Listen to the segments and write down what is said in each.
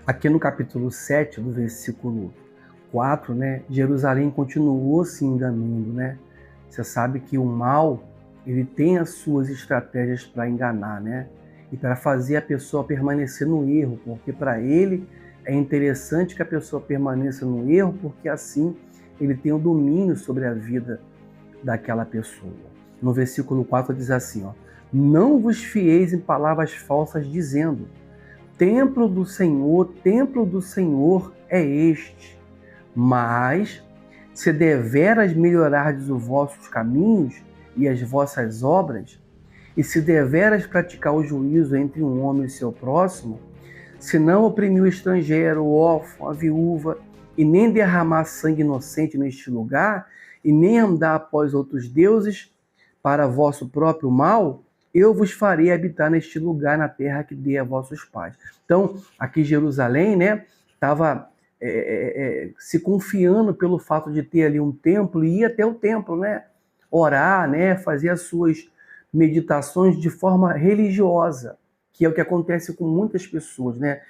Aqui no capítulo 7, do versículo 4, né, Jerusalém continuou se enganando, né? Você sabe que o mal, ele tem as suas estratégias para enganar, né? E para fazer a pessoa permanecer no erro, porque para ele é interessante que a pessoa permaneça no erro, porque assim ele tem o domínio sobre a vida daquela pessoa. No versículo 4 diz assim, ó: não vos fieis em palavras falsas dizendo: templo do Senhor é este. Mas, se deveras melhorardes os vossos caminhos e as vossas obras, e se deveras praticar o juízo entre um homem e seu próximo, se não oprimir o estrangeiro, o órfão, a viúva, e nem derramar sangue inocente neste lugar, e nem andar após outros deuses para vosso próprio mal, eu vos farei habitar neste lugar, na terra que dei a vossos pais. Então, aqui Jerusalém, né, estava se confiando pelo fato de ter ali um templo e ir até o templo, né, orar, né, fazer as suas meditações de forma religiosa, que é o que acontece com muitas pessoas, né?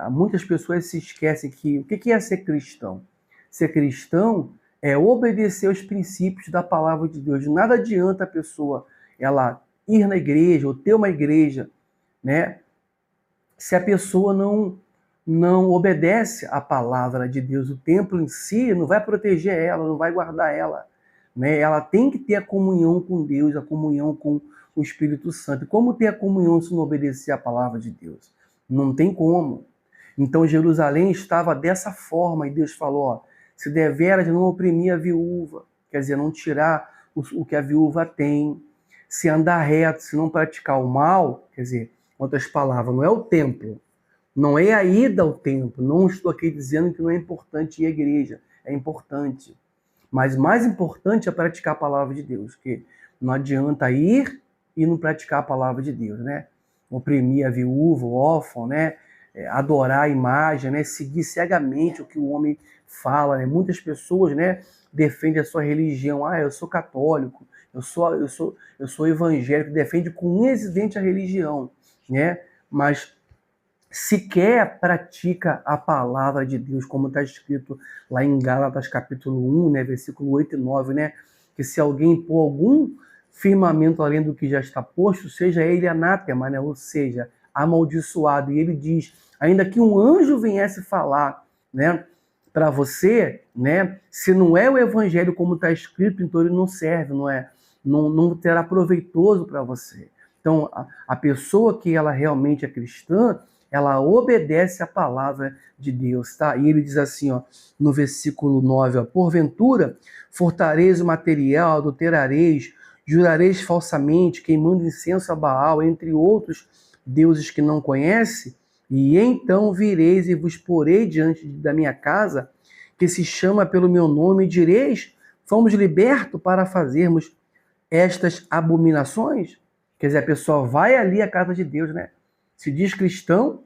Muitas pessoas se esquecem que o que é ser cristão? Ser cristão é obedecer aos princípios da palavra de Deus. De nada adianta a pessoa ela ir na igreja ou ter uma igreja, né? Se a pessoa não obedece à palavra de Deus, o templo em si não vai proteger ela, não vai guardar ela, né? Ela tem que ter a comunhão com Deus, a comunhão com o Espírito Santo. E como ter a comunhão se não obedecer à palavra de Deus? Não tem como. Então Jerusalém estava dessa forma e Deus falou, ó, se deveras não oprimir a viúva, quer dizer, não tirar o que a viúva tem, se andar reto, se não praticar o mal, quer dizer, em outras palavras, não é o templo, não é a ida ao templo, não estou aqui dizendo que não é importante ir à igreja, é importante. Mas mais importante é praticar a palavra de Deus, porque não adianta ir e não praticar a palavra de Deus, né? Oprimir a viúva, o órfão, né? Adorar a imagem, né? Seguir cegamente o que o homem fala, né? Muitas pessoas, né, defendem a sua religião. Ah, eu sou católico, eu sou evangélico, defende com unha e dente a religião, né? Mas sequer pratica a palavra de Deus, como está escrito lá em Gálatas capítulo 1, né, versículo 8 e 9, né? Que se alguém pôr algum firmamento além do que já está posto, seja ele anátema, né? Ou seja, amaldiçoado. E ele diz, ainda que um anjo viesse falar, né, para você, né, se não é o evangelho como está escrito, então ele não serve, não terá proveitoso para você. Então, a pessoa que ela realmente é cristã, ela obedece à palavra de Deus, tá? E ele diz assim, ó, no versículo 9, ó, porventura, furtareis o material, adulterareis, jurareis falsamente, queimando incenso a Baal, entre outros deuses que não conhece, e então vireis e vos porei diante da minha casa, que se chama pelo meu nome, e direis, fomos libertos para fazermos estas abominações? Quer dizer, a pessoa vai ali à casa de Deus, né? Se diz cristão,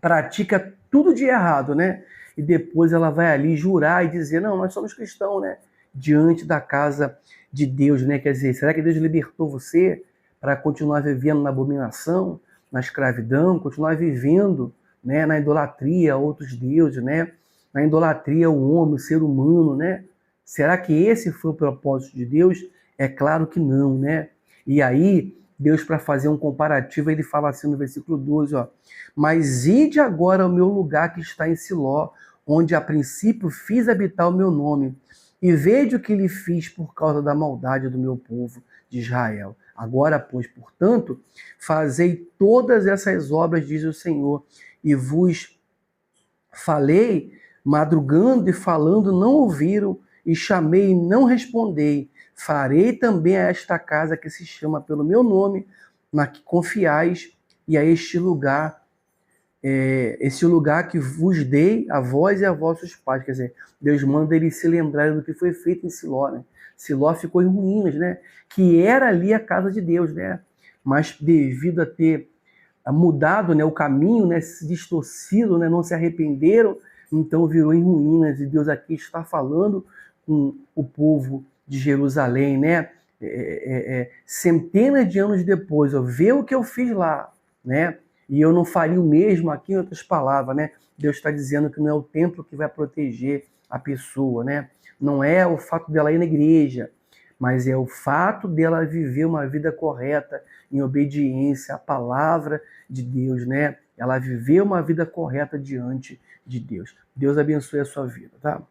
pratica tudo de errado, né? E depois ela vai ali jurar e dizer, não, nós somos cristãos, né? Diante da casa de Deus, né? Quer dizer, será que Deus libertou você para continuar vivendo na abominação, na escravidão, continuar vivendo, né, na idolatria a outros deuses, né? Na idolatria ao homem, o ser humano, né? Será que esse foi o propósito de Deus? É claro que não, né? E aí, Deus, para fazer um comparativo, ele fala assim no versículo 12, ó, mas ide agora ao meu lugar que está em Siló, onde a princípio fiz habitar o meu nome, e veja o que lhe fiz por causa da maldade do meu povo de Israel. Agora, pois, portanto, fazei todas essas obras, diz o Senhor, e vos falei, madrugando e falando, não ouviram, e chamei e não respondei. Farei também a esta casa que se chama pelo meu nome, na que confiais, e a este lugar que vos dei a vós e a vossos pais. Quer dizer, Deus manda eles se lembrarem do que foi feito em Siló, né? Siló ficou em ruínas, né? Que era ali a casa de Deus, né? Mas devido a ter mudado, né, o caminho, né, se distorcido, né, não se arrependeram, então virou em ruínas. E Deus aqui está falando com o povo de Jerusalém, né? Centenas de anos depois, ó, vê o que eu fiz lá, né? E eu não faria o mesmo aqui, em outras palavras, né? Deus está dizendo que não é o templo que vai proteger a pessoa, né? Não é o fato dela ir na igreja, mas é o fato dela viver uma vida correta, em obediência à palavra de Deus, né? Ela viver uma vida correta diante de Deus. Deus abençoe a sua vida, tá?